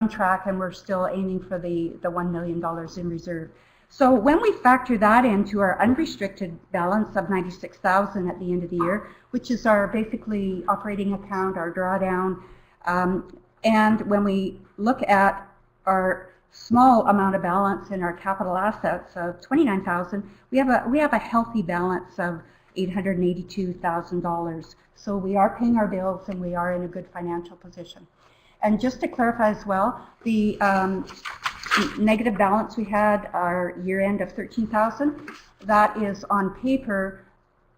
track, and we're still aiming for the $1 million in reserve. So when we factor that into our unrestricted balance of $96,000 at the end of the year, which is our basically operating account, our drawdown, and when we look at our small amount of balance in our capital assets of $29,000, we have a healthy balance of $882,000. So we are paying our bills and we are in a good financial position. And just to clarify as well, the negative balance we had, our year end of $13,000, that is on paper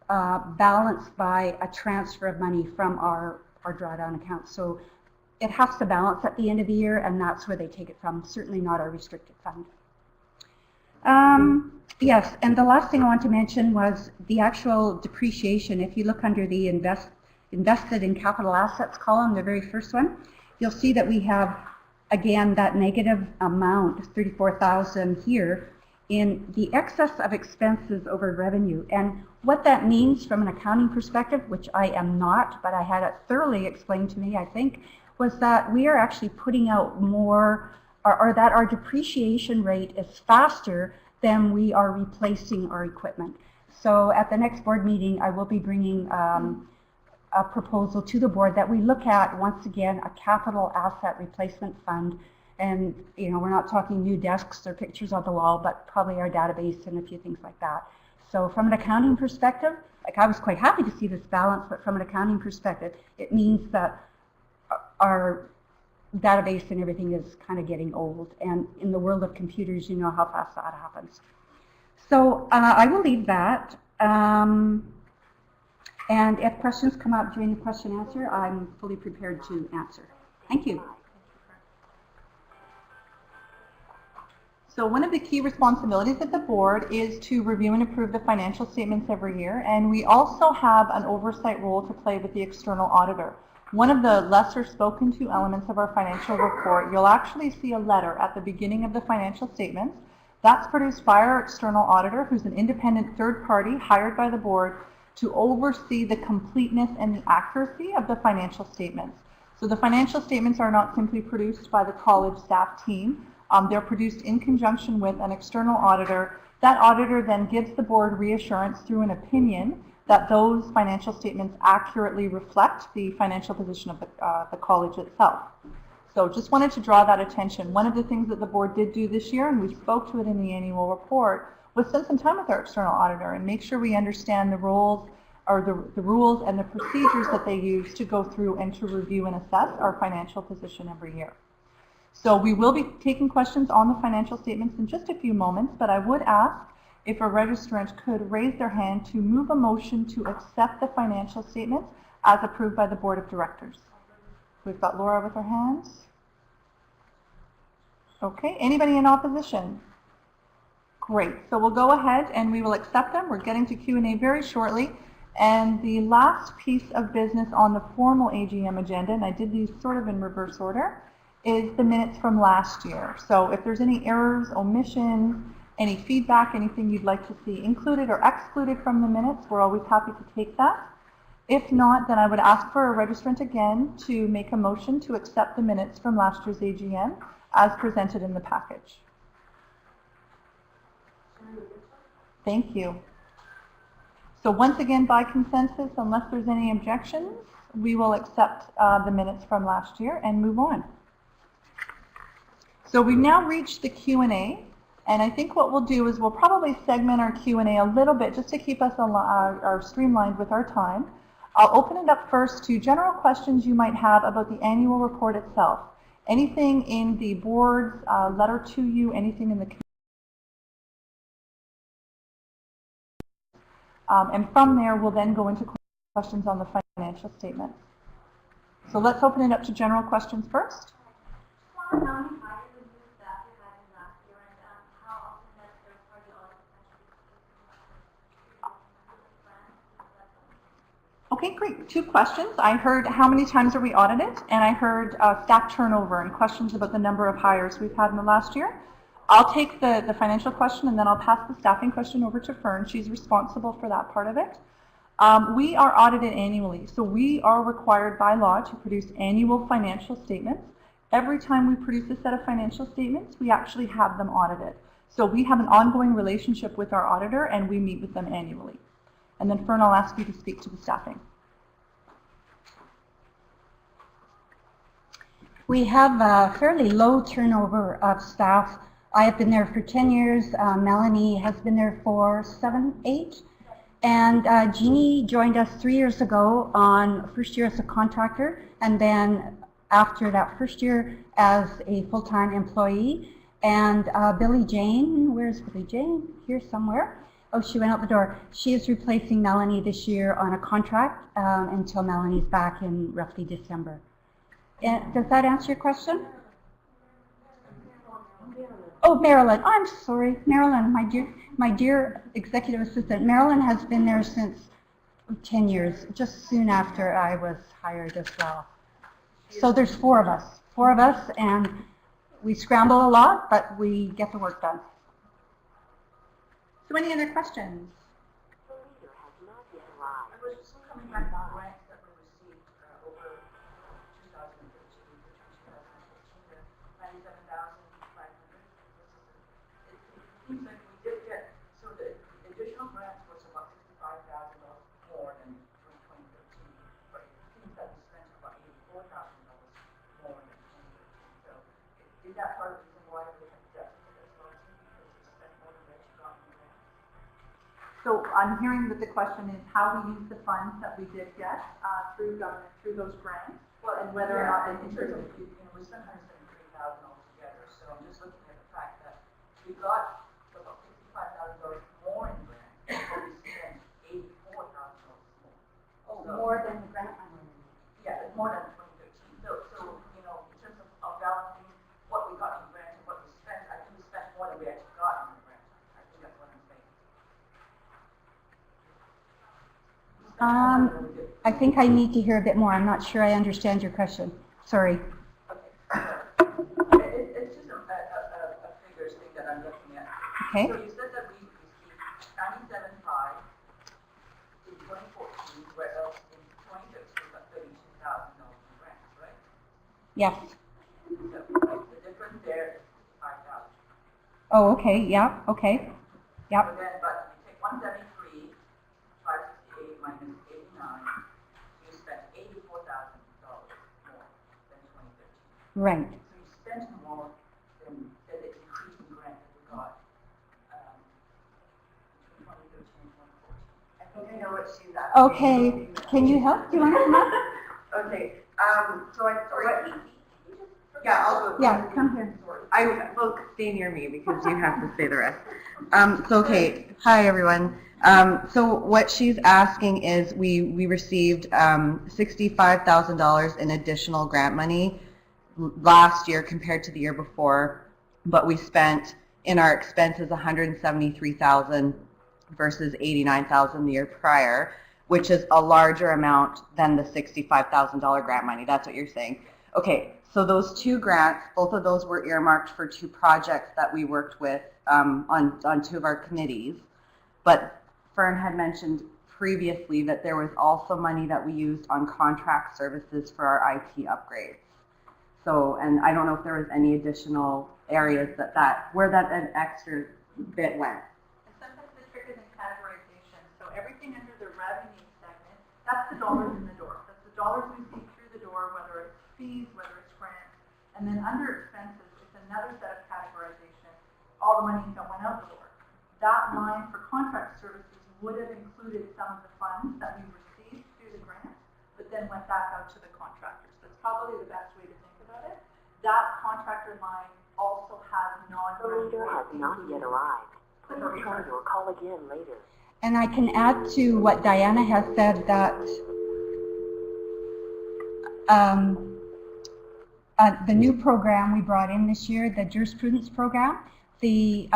balanced by a transfer of money from our drawdown account. So it has to balance at the end of the year, and that's where they take it from, certainly not our restricted fund. Yes, and the last thing I want to mention was the actual depreciation. If you look under the invested in capital assets column, the very first one, you'll see that we have, again, that negative amount, $34,000 here, in the excess of expenses over revenue. And what that means from an accounting perspective, which I am not, but I had it thoroughly explained to me, I think, was that we are actually putting out more, or that our depreciation rate is faster than we are replacing our equipment. So at the next board meeting, I will be bringing a proposal to the board that we look at, once again, a capital asset replacement fund. And we're not talking new desks or pictures on the wall, but probably our database and a few things like that. So from an accounting perspective, like, I was quite happy to see this balance, but from an accounting perspective, it means that our database and everything is kind of getting old. And in the world of computers, you know how fast that happens. So I will leave that. And if questions come up during the question and answer, I'm fully prepared to answer. Thank you. So one of the key responsibilities of the board is to review and approve the financial statements every year, and we also have an oversight role to play with the external auditor. One of the lesser spoken to elements of our financial report, you'll actually see a letter at the beginning of the financial statements. That's produced by our external auditor, who's an independent third party hired by the board to oversee the completeness and the accuracy of the financial statements. So the financial statements are not simply produced by the college staff team. They're produced in conjunction with an external auditor. That auditor then gives the board reassurance through an opinion that those financial statements accurately reflect the financial position of the college itself. So just wanted to draw that attention. One of the things that the board did do this year, and we spoke to it in the annual report, was spend some time with our external auditor and make sure we understand the roles or the rules and the procedures that they use to go through and to review and assess our financial position every year. So we will be taking questions on the financial statements in just a few moments, but I would ask if a registrant could raise their hand to move a motion to accept the financial statements as approved by the Board of Directors. We've got Laura with her hands. Okay, anybody in opposition? Great, so we'll go ahead and we will accept them. We're getting to Q&A very shortly. And the last piece of business on the formal AGM agenda, and I did these sort of in reverse order, is the minutes from last year. So if there's any errors, omissions, any feedback, anything you'd like to see included or excluded from the minutes, we're always happy to take that. If not, then I would ask for a registrant again to make a motion to accept the minutes from last year's AGM as presented in the package. Thank you. So once again, by consensus, unless there's any objections, we will accept the minutes from last year and move on. So we've now reached the Q&A. And I think what we'll do is we'll probably segment our Q&A a little bit just to keep us streamlined with our time. I'll open it up first to general questions you might have about the annual report itself. Anything in the board's letter to you, anything in the and from there we'll then go into questions on the financial statement. So let's open it up to general questions first. Okay, great. Two questions. I heard how many times are we audited, and I heard staff turnover and questions about the number of hires we've had in the last year. I'll take the financial question and then I'll pass the staffing question over to Fern. She's responsible for that part of it. We are audited annually, so we are required by law to produce annual financial statements. Every time we produce a set of financial statements, we actually have them audited. So we have an ongoing relationship with our auditor and we meet with them annually. And then Fern, I'll ask you to speak to the staffing. We have a fairly low turnover of staff. I have been there for 10 years. Melanie has been there for 7, 8. And Jeannie joined us 3 years ago on first year as a contractor, and then after that first year as a full-time employee. And Billy Jane, where's Billy Jane? Here somewhere. Oh, she went out the door. She is replacing Melanie this year on a contract until Melanie's back in roughly December. And does that answer your question? Oh, Marilyn. I'm sorry, Marilyn, my dear executive assistant. Marilyn has been there since 10 years, just soon after I was hired as well. So there's 4 of us, and we scramble a lot, but we get the work done. So any other questions? The leader has not yet arrived. I was just coming back to the grants that we received over 2013 to 2014, the 97,500. It seems like we did get, so the additional grants was about $65,000 more than from 2013, but it seems that we spent about $84,000 more than 2013. So is that part of the reason why we have deficit as well too, because we spent more than we actually got in grants? So I'm hearing that the question is how we use the funds that we did get through government, through those grants, Well, and whether or not in they terms of, we spent $173,000 altogether, so I'm just looking at the fact that we got about $65,000 more in grants, but we spent $84,000 more. Oh, So- more than the grant money. Yeah, it's more than 2013. So in terms of balancing what we got in grants and what we spent, I think we spent more than we actually got in the grant. I think that's what I'm saying. We spent more than we did. I think I need to hear a bit more. I'm not sure I understand your question. Sorry. Okay. It's just a figures thing that I'm looking at. Okay. So you said that we received 97.5 in 2014, whereas in 2013 we got $32,000 in grants, right? Yes. So the difference there is 5,000. Oh, okay. Yeah. Okay. Yep. But then, but you take 173, 568 minus 89, you spent $84,000 more than 2013. Right. So you spent more than the increase in grant that we got between 2013 and 2014. I think I know what she's asking. Okay. Can you help? Do you want to come up? Okay. Yeah, I'll go. Yeah, come here. Well, stay near me because you have to say the rest. Okay, hi everyone. So what she's asking is we received $65,000 in additional grant money last year compared to the year before, but we spent in our expenses $173,000 versus $89,000 the year prior, which is a larger amount than the $65,000 grant money. That's what you're saying. Okay, so those 2 grants, both of those were earmarked for 2 projects that we worked with on 2 of our committees. But Fern had mentioned previously that there was also money that we used on contract services for our IT upgrades. So, and I don't know if there was any additional areas where that an extra bit went. And sometimes it's trickier than categorization. So everything under the revenue segment, that's the dollars in the door. That's the dollars we see through the door, whether it's fees, whether it's grants. And then under expenses, it's another set of categorization, all the monies that went out the door. That line for contract services would have included some of the funds that we received through the grant, but then went back out to the contractors. That's probably the best way to think about it. That contractor line also has The non-revenue. leader has not yet arrived. Please try your call again later. And I can add to what Diana has said that the new program we brought in this year, the jurisprudence program, the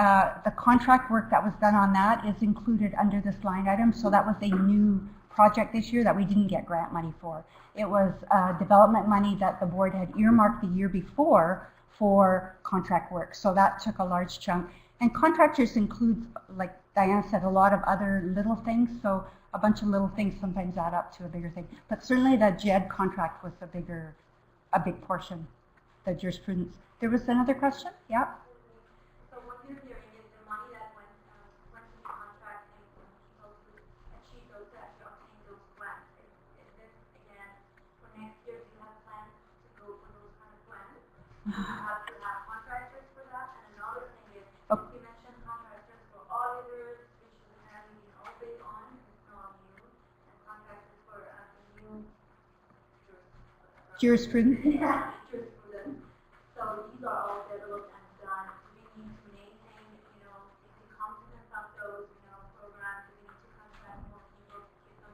contract work that was done on that is included under this line item. So that was a new project this year that we didn't get grant money for. It was development money that the board had earmarked the year before for contract work. So that took a large chunk. And contractors includes, like Diana said, a lot of other little things. So a bunch of little things sometimes add up to a bigger thing. But certainly the JED contract was a big portion. the jurisprudence. There was another question? Yeah. So what you're hearing is the money that went to the contract and people to achieve those, to obtain those grants. Is this, again, for next year, do you have plans to go for those kind of grants? You have to have contractors for that. And another thing is, you mentioned contractors for auditors, which is apparently been all big on, it's not new, and contractors for new Jurisprudence? yeah, jurisprudence. So these are all developed and done. We need to maintain, the competence of those, programs. We need to contract more people to keep them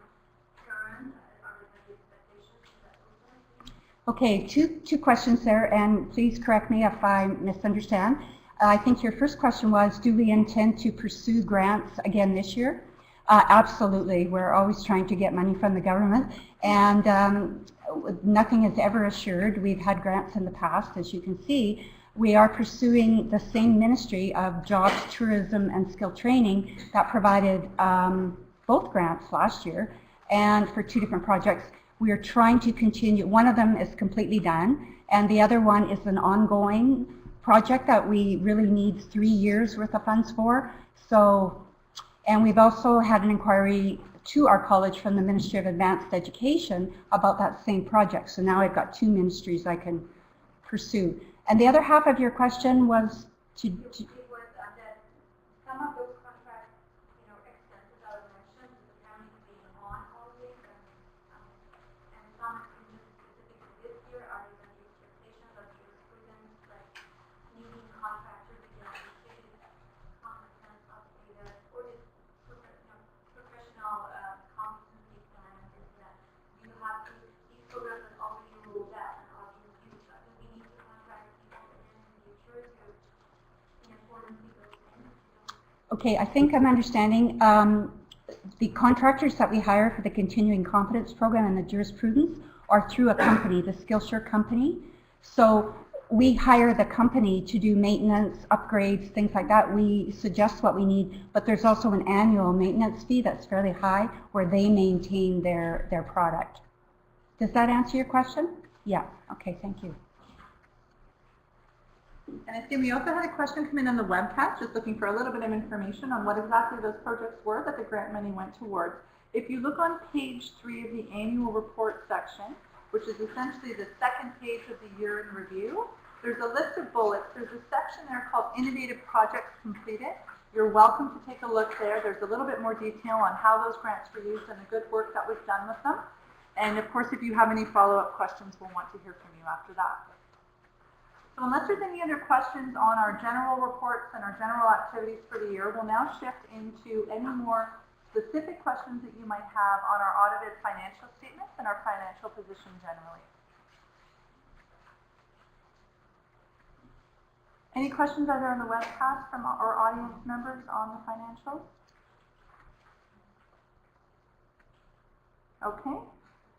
current. Are there any expectations? Is that also? Okay, two questions there, and please correct me if I misunderstand. I think your first question was, do we intend to pursue grants again this year? Absolutely. We're always trying to get money from the government, and nothing is ever assured. We've had grants in the past, as you can see. We are pursuing the same Ministry of Jobs, Tourism and Skill Training that provided both grants last year, and for two different projects. We are trying to continue. One of them is completely done, and the other one is an ongoing project that we really need 3 years worth of funds for. So, and we've also had an inquiry to our college from the Ministry of Advanced Education about that same project. So now I've got two ministries I can pursue. And the other half of your question was to It was that some of those contract, expenses that were mentioned, the county being on all year, and some expenses specific to this year, are there any expectations of jurisprudence, like needing contractors to get educated, competence updated, or just professional competency plan, and things like that? You have these programs are already rolled out and are being used. I think we need to contract people again in the future to, in accordance with those things. Okay, I think I'm understanding. The contractors that we hire for the continuing competence program and the jurisprudence are through a company, the Skillshare company. So we hire the company to do maintenance, upgrades, things like that. We suggest what we need, but there's also an annual maintenance fee that's fairly high where they maintain their product. Does that answer your question? Yeah, okay, thank you. And I see we also had a question come in on the webcast, just looking for a little bit of information on what exactly those projects were that the grant money went towards. If you look on page 3 of the annual report section, which is essentially the second page of the year in review, there's a list of bullets. There's a section there called Innovative Projects Completed. You're welcome to take a look there. There's a little bit more detail on how those grants were used and the good work that was done with them. And of course, if you have any follow-up questions, we'll want to hear from you after that. So unless there's any other questions on our general reports and our general activities for the year, we'll now shift into any more specific questions that you might have on our audited financial statements and our financial position generally. Any questions either on the webcast from our audience members on the financials? Okay.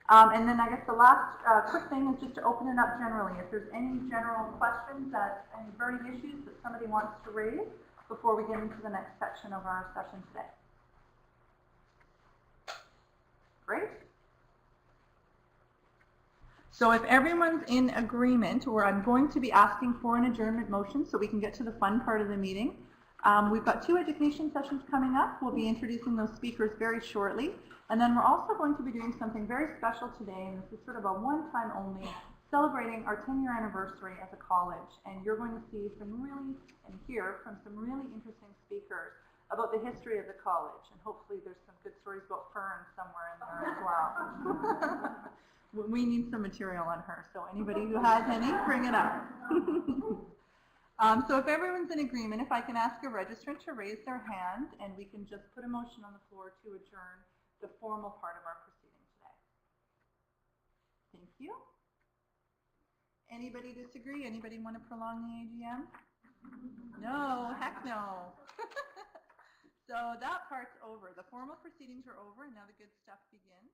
And then I guess the last quick thing is just to open it up generally. If there's any general questions, any burning issues that somebody wants to raise before we get into the next section of our session today. Great. So if everyone's in agreement, or I'm going to be asking for an adjournment motion so we can get to the fun part of the meeting. We've got 2 education sessions coming up. We'll be introducing those speakers very shortly. And then we're also going to be doing something very special today, and this is sort of a one-time only, celebrating our 10-year anniversary as a college. And you're going to see and hear from some really interesting speakers about the history of the college. And hopefully there's some good stories about Fern somewhere in there as well. We need some material on her, so anybody who has any, bring it up. So if everyone's in agreement, if I can ask a registrant to raise their hand, and we can just put a motion on the floor to adjourn the formal part of our proceeding today. Thank you. Anybody disagree? Anybody want to prolong the AGM? No, heck no. So that part's over. The formal proceedings are over, and now the good stuff begins.